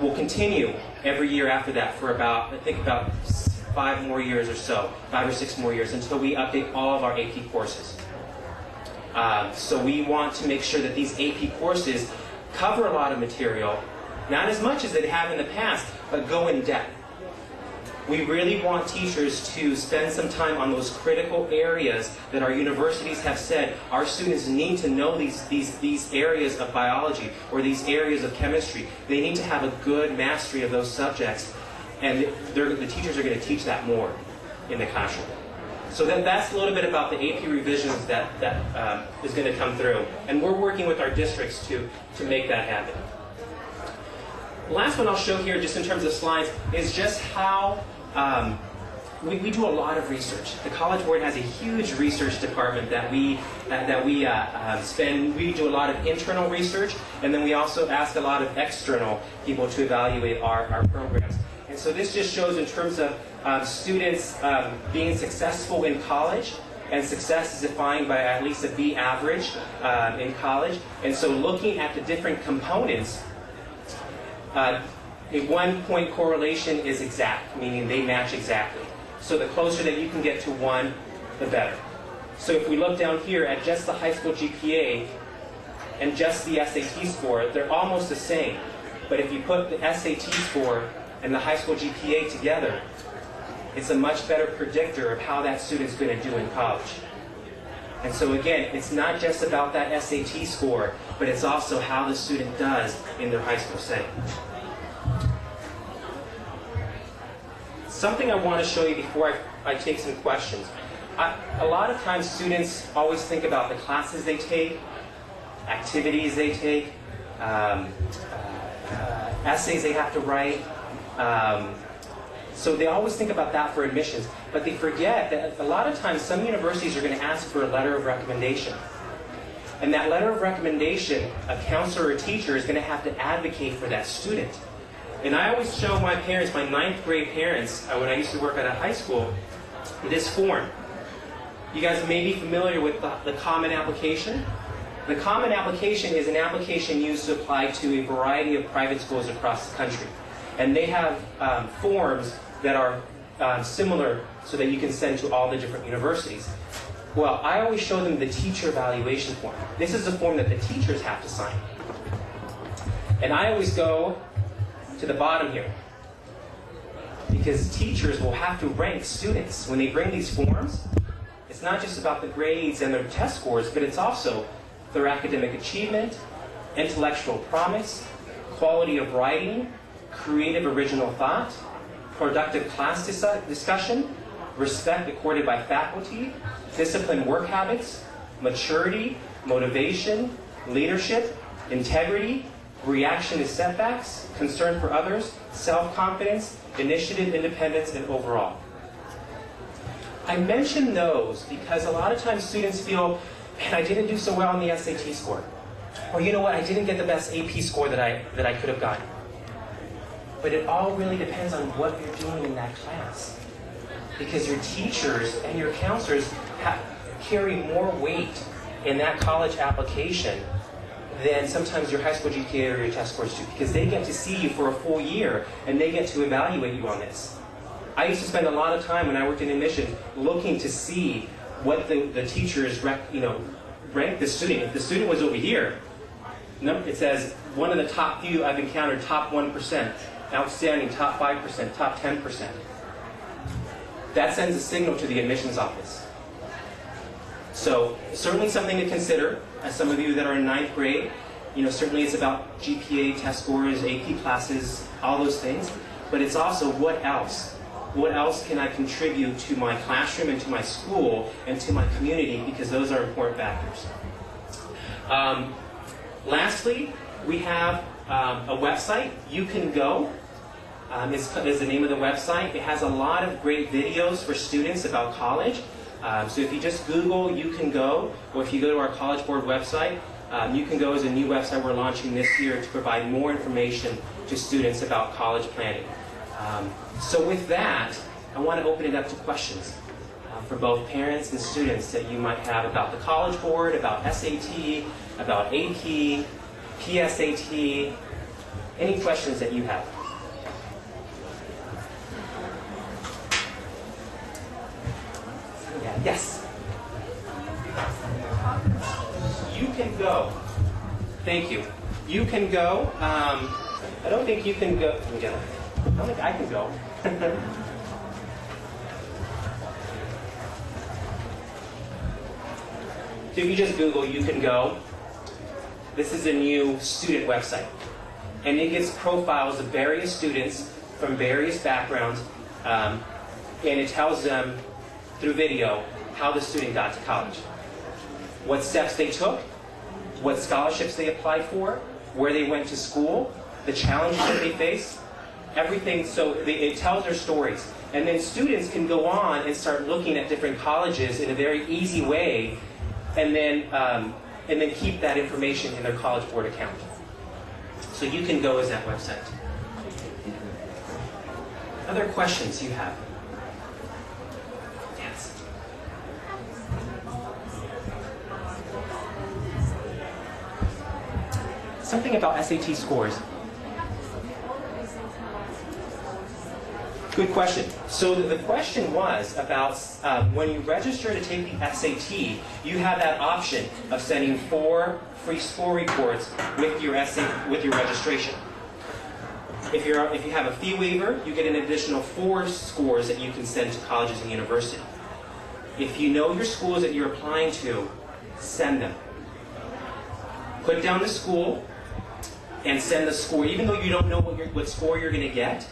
will continue every year after that for about, I think about 5 more years or so, 5 or 6 more years, until we update all of our AP courses. So we want to make sure that these AP courses cover a lot of material, not as much as they have in the past, but go in depth. We really want teachers to spend some time on those critical areas that our universities have said our students need to know these areas of biology or these areas of chemistry. They need to have a good mastery of those subjects, and the teachers are going to teach that more in the classroom. So that's a little bit about the AP revisions that is going to come through. And we're working with our districts to make that happen. The last one I'll show here, just in terms of slides, is just how we do a lot of research. The College Board has a huge research department that we spend. We do a lot of internal research, and then we also ask a lot of external people to evaluate our programs. And so this just shows in terms of students being successful in college, and success is defined by at least a B average in college. And so looking at the different components, a 1-point correlation is exact, meaning they match exactly. So the closer that you can get to 1, the better. So if we look down here at just the high school GPA and just the SAT score, they're almost the same. But if you put the SAT score and the high school GPA together, it's a much better predictor of how that student's going to do in college. And so again, it's not just about that SAT score, but it's also how the student does in their high school setting. Something I want to show you before I take some questions. A lot of times students always think about the classes they take, activities they take, essays they have to write. So they always think about that for admissions, but they forget that a lot of times some universities are going to ask for a letter of recommendation. And that letter of recommendation, a counselor or teacher is going to have to advocate for that student. And I always show my parents, my 9th grade parents, when I used to work at a high school, this form. You guys may be familiar with the Common Application. The Common Application is an application used to apply to a variety of private schools across the country. And they have forms that are similar so that you can send to all the different universities. Well, I always show them the teacher evaluation form. This is a form that the teachers have to sign. And I always go to the bottom here, because teachers will have to rank students when they bring these forms. It's not just about the grades and their test scores, but it's also their academic achievement, intellectual promise, quality of writing, creative original thought, productive class discussion, respect accorded by faculty, disciplined work habits, maturity, motivation, leadership, integrity, reaction to setbacks, concern for others, self-confidence, initiative, independence, and overall. I mention those because a lot of times students feel, man, I didn't do so well on the SAT score. Or you know what, I didn't get the best AP score that I could have gotten. But it all really depends on what you're doing in that class. Because your teachers and your counselors carry more weight in that college application than sometimes your high school GPA or your test scores do, because they get to see you for a full year and they get to evaluate you on this. I used to spend a lot of time when I worked in admissions looking to see what the teachers ranked the student. If the student was over here, it says one of the top few I've encountered, top 1%, outstanding, top 5%, top 10%. That sends a signal to the admissions office. So certainly something to consider. As some of you that are in 9th grade, certainly it's about GPA, test scores, AP classes, all those things. But it's also what else? What else can I contribute to my classroom and to my school and to my community, because those are important factors. Lastly, we have a website, You Can Go. Is the name of the website. It has a lot of great videos for students about college. So if you just Google You Can Go, or if you go to our College Board website, You Can Go is a new website we're launching this year to provide more information to students about college planning. So with that, I want to open it up to questions for both parents and students that you might have about the College Board, about SAT, about AP, PSAT, Any questions that you have? Yeah, yes? You can go. Thank you. You can go. I don't think you can go. I don't think I can go. So if you just Google "you can go," this is a new student website. And it gives profiles of various students from various backgrounds, and it tells them through video how the student got to college, what steps they took, what scholarships they applied for, where they went to school, the challenges that they faced, everything. So it tells their stories. And then students can go on and start looking at different colleges in a very easy way, and then keep that information in their College Board account. So you can go as that website. Other questions you have? Yes. Something about SAT scores. Good question. So the question was about when you register to take the SAT, you have that option of sending 4 free score reports with your registration. If you have a fee waiver, you get an additional 4 scores that you can send to colleges and universities. If you know your schools that you're applying to, send them. Put down the school and send the score, even though you don't know what score you're going to get.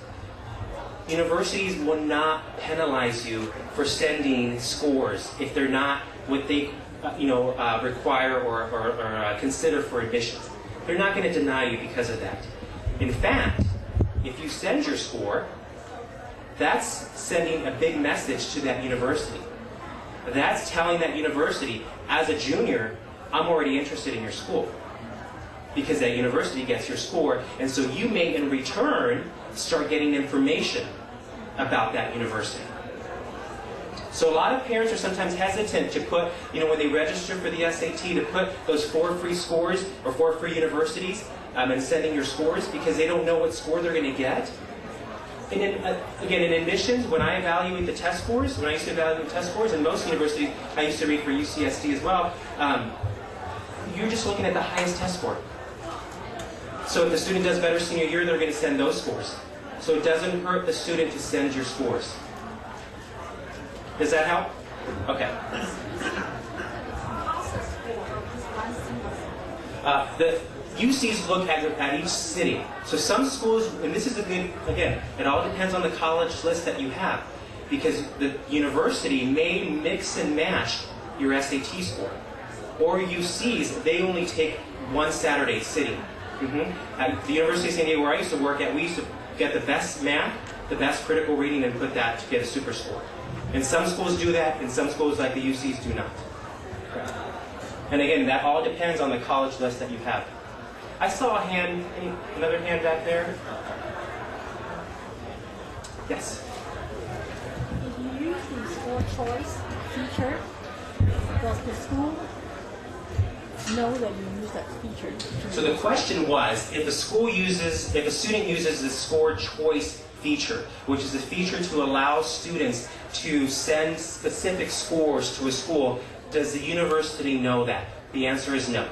Universities will not penalize you for sending scores if they're not what they require or consider for admissions. They're not going to deny you because of that. In fact, if you send your score, that's sending a big message to that university. That's telling that university, as a junior, I'm already interested in your school. Because that university gets your score, and so you may, in return, start getting information about that university. So a lot of parents are sometimes hesitant to put, when they register for the SAT, to put those 4 free scores or 4 free universities and sending your scores because they don't know what score they're going to get. And again, in admissions, when I evaluate the test scores, when I used to evaluate test scores, in most universities, I used to read for UCSD as well, you're just looking at the highest test score. So if the student does better senior year, they're going to send those scores. So it doesn't hurt the student to send your scores. Does that help? Okay. The UCs look at each city. So some schools, and this is a good, again, it all depends on the college list that you have. Because the university may mix and match your SAT score. Or UCs, they only take one Saturday sitting. At the University of San Diego, where I used to work at, we used to get the best math, the best critical reading, and put that to get a super score. And some schools do that, and some schools like the UCs do not. And again, that all depends on the college list that you have. I saw a hand, another hand back there. Yes? If you use the score choice feature, does the school know that you use that feature? So the question was, if a student uses the score choice feature, which is a feature to allow students to send specific scores to a school, does the university know that? The answer is no.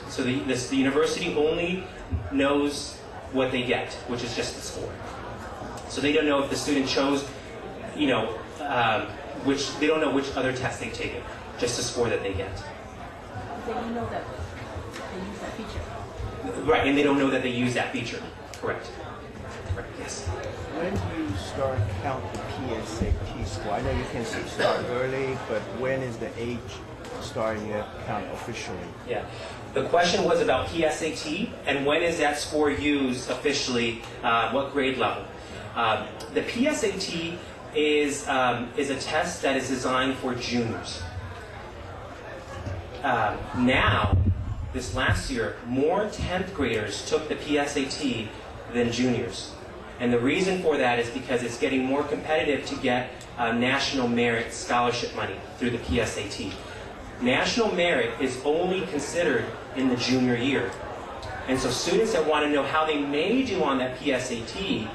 So the university only knows what they get, which is just the score. So they don't know if the student chose, they don't know which other test they've taken, just the score that they get. They don't know that they use that feature. Right, and they don't know that they use that feature. Correct. Right, yes. When do you start count the PSAT score? I know you can start early, but when is the age starting to count officially? Yeah. The question was about PSAT, and when is that score used officially, what grade level? The PSAT is a test that is designed for juniors. Now, this last year, more 10th graders took the PSAT than juniors. And the reason for that is because it's getting more competitive to get national merit scholarship money through the PSAT. National merit is only considered in the junior year. And so students that want to know how they may do on that PSAT,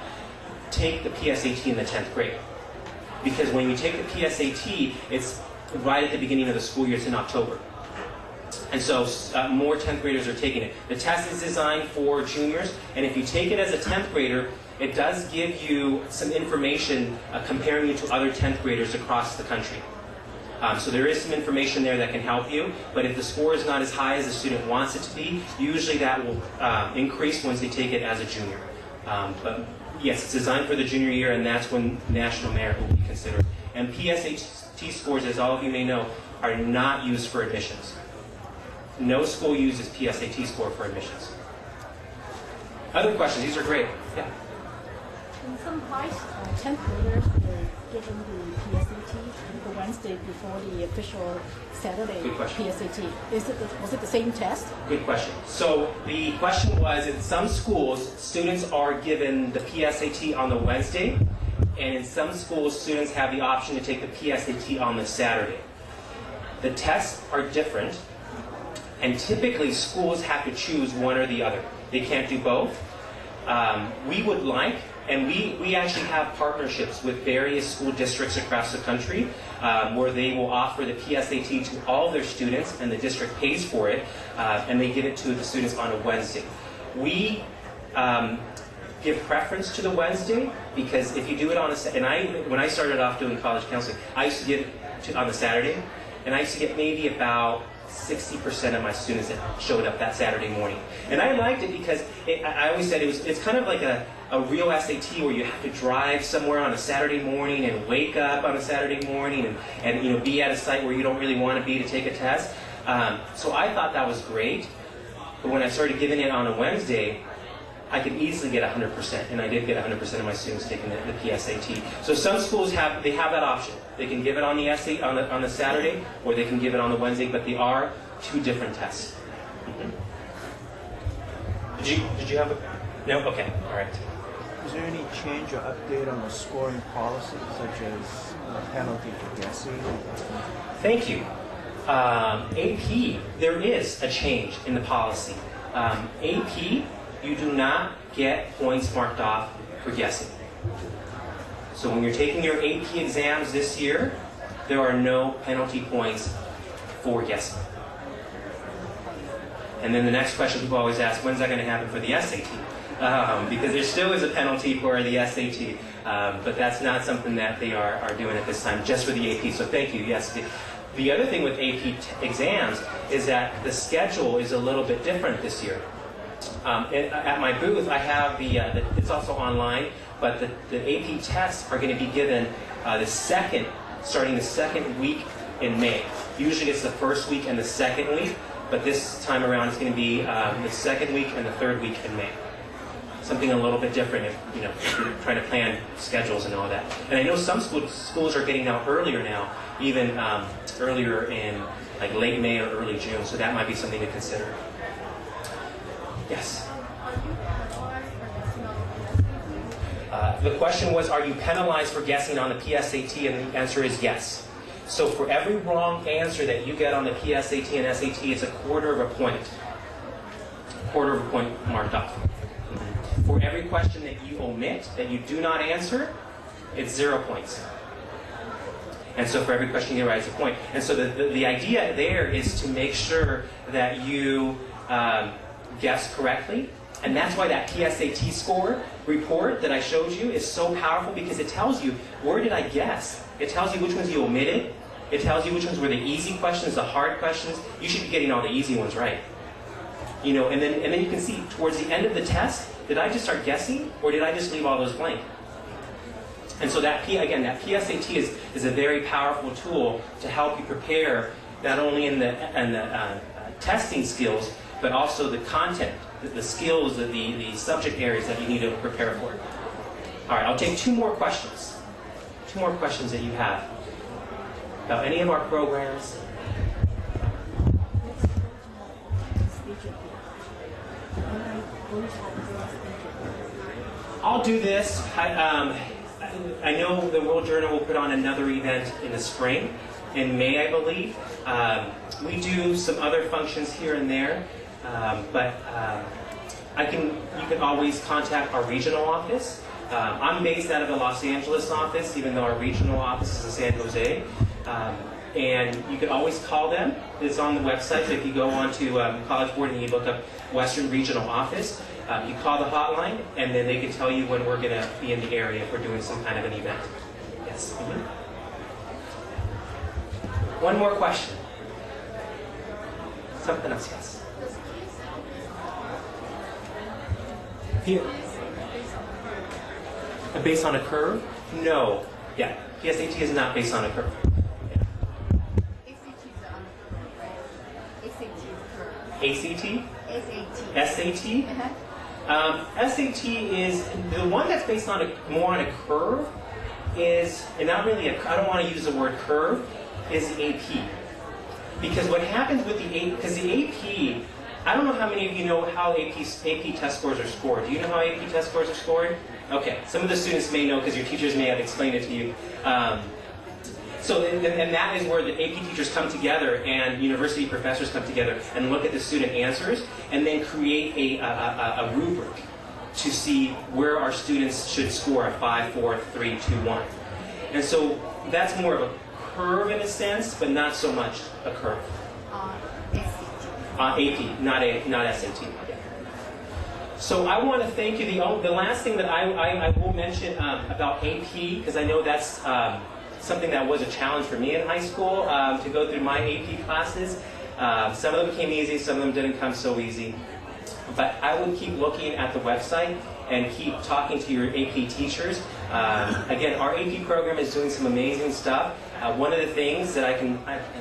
take the PSAT in the 10th grade. Because when you take the PSAT, it's right at the beginning of the school year, it's in October. And so more 10th graders are taking it. The test is designed for juniors, and if you take it as a 10th grader, it does give you some information comparing you to other 10th graders across the country. So there is some information there that can help you, but if the score is not as high as the student wants it to be, usually that will increase once they take it as a junior. But yes, it's designed for the junior year, and that's when national merit will be considered. And PSAT scores, as all of you may know, are not used for admissions. No school uses PSAT score for admissions. Other questions? These are great. Yeah. In some high 10th graders were given the PSAT the Wednesday before the official Saturday PSAT. Was it the same test? Good question. So the question was, in some schools, students are given the PSAT on the Wednesday, and in some schools, students have the option to take the PSAT on the Saturday. The tests are different, and typically schools have to choose one or the other. They can't do both. We would like, and we actually have partnerships with various school districts across the country where they will offer the PSAT to all their students, and the district pays for it, and they give it to the students on a Wednesday. We give preference to the Wednesday because if you do it on when I started off doing college counseling, I used to give it on the Saturday, and I used to get maybe about 60% of my students that showed up that Saturday morning. And I liked it because I always said it's kind of like a real SAT where you have to drive somewhere on a Saturday morning and wake up on a Saturday morning and be at a site where you don't really want to be to take a test. So I thought that was great. But when I started giving it on a Wednesday, I could easily get 100%, and I did get 100% of my students taking the PSAT. So some schools have that option. They can give it on the on the Saturday, or they can give it on the Wednesday, but they are two different tests. Mm-hmm. Did you have a no? Okay, all right. Is there any change or update on the scoring policy, such as penalty for guessing? Thank you. AP, there is a change in the policy. AP, you do not get points marked off for guessing. So when you're taking your AP exams this year, there are no penalty points for guessing. And then the next question people always ask, when's that going to happen for the SAT? Because there still is a penalty for the SAT, but that's not something that they are doing at this time, just for the AP. So thank you. Yes. The other thing with AP exams is that the schedule is a little bit different this year. At my booth, I have it's also online, but the AP tests are going to be given starting the second week in May. Usually it's the first week and the second week, but this time around it's going to be the second week and the third week in May. Something a little bit different if you're trying to plan schedules and all that. And I know some schools are getting out earlier now, even earlier in like late May or early June, so that might be something to consider. Yes? The question was, are you penalized for guessing on the PSAT? And the answer is yes. So for every wrong answer that you get on the PSAT and SAT, it's a quarter of a point. Quarter of a point marked off. For every question that you omit, that you do not answer, it's 0 points. And so for every question you get right, it's a point. And so the idea there is to make sure that you guess correctly. And that's why that PSAT score report that I showed you is so powerful, because it tells you, where did I guess? It tells you which ones you omitted. It tells you which ones were the easy questions, the hard questions. You should be getting all the easy ones right. And then you can see towards the end of the test, did I just start guessing, or did I just leave all those blank? And so that PSAT is a very powerful tool to help you prepare, not only in the testing skills, but also the content, the skills, the subject areas that you need to prepare for. All right, I'll take two more questions. Two more questions that you have about any of our programs. I'll do this. I know the World Journal will put on another event in the spring, in May, I believe. We do some other functions here and there, but you can always contact our regional office. I'm based out of the Los Angeles office, even though our regional office is in San Jose. And you can always call them. It's on the website. So if you go on to College Board and you look up Western Regional Office, you call the hotline, and then they can tell you when we're going to be in the area if we're doing some kind of an event. Yes? Mm-hmm. One more question. Something else, yes? Here. Based on a curve? No. Yeah. PSAT is not based on a curve. ACT? SAT? SAT is the one that's based on more on a curve is, and not really I don't want to use the word curve, is AP. Because what happens with the AP, because the AP, I don't know how many of you know how AP test scores are scored. Do you know how AP test scores are scored? Okay, some of the students may know because your teachers may have explained it to you. And that is where the AP teachers come together and university professors come together and look at the student answers and then create a rubric to see where our students should score a 5, 4, 3, 2, 1. And so that's more of a curve in a sense, but not so much a curve. AP, not SAT. So I want to thank you. The last thing that I will mention about AP, because I know that's something that was a challenge for me in high school to go through my AP classes. Some of them came easy, some of them didn't come so easy. But I would keep looking at the website and keep talking to your AP teachers. Again, our AP program is doing some amazing stuff. One of the things that I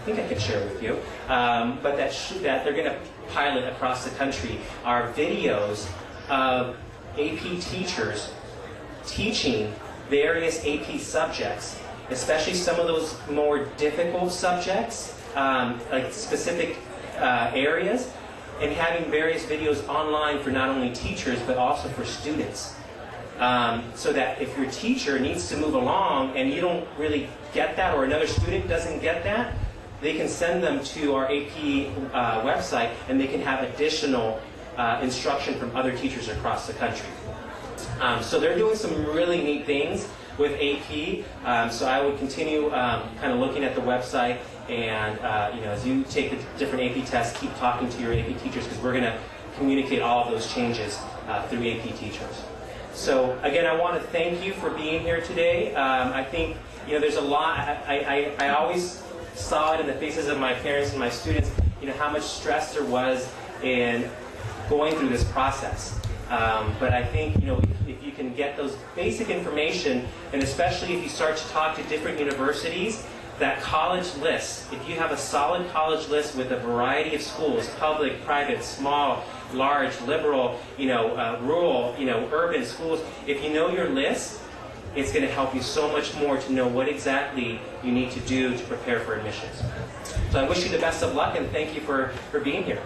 think I could share with you, but that they're going to pilot across the country are videos of AP teachers teaching various AP subjects, especially some of those more difficult subjects, like specific areas, and having various videos online for not only teachers but also for students. So that if your teacher needs to move along and you don't really get that, or another student doesn't get that, they can send them to our AP website and they can have additional instruction from other teachers across the country. So they're doing some really neat things with AP. So I would continue kind of looking at the website, and as you take the different AP tests, keep talking to your AP teachers, because we're going to communicate all of those changes through AP teachers. So again, I want to thank you for being here today. I think there's a lot. I always saw it in the faces of my parents and my students, how much stress there was in going through this process. But I think if you can get those basic information, and especially if you start to talk to different universities, that college list, if you have a solid college list with a variety of schools, public, private, small, large, liberal, rural, urban schools, if you know your list, it's going to help you so much more to know what exactly you need to do to prepare for admissions. So I wish you the best of luck, and thank you for being here.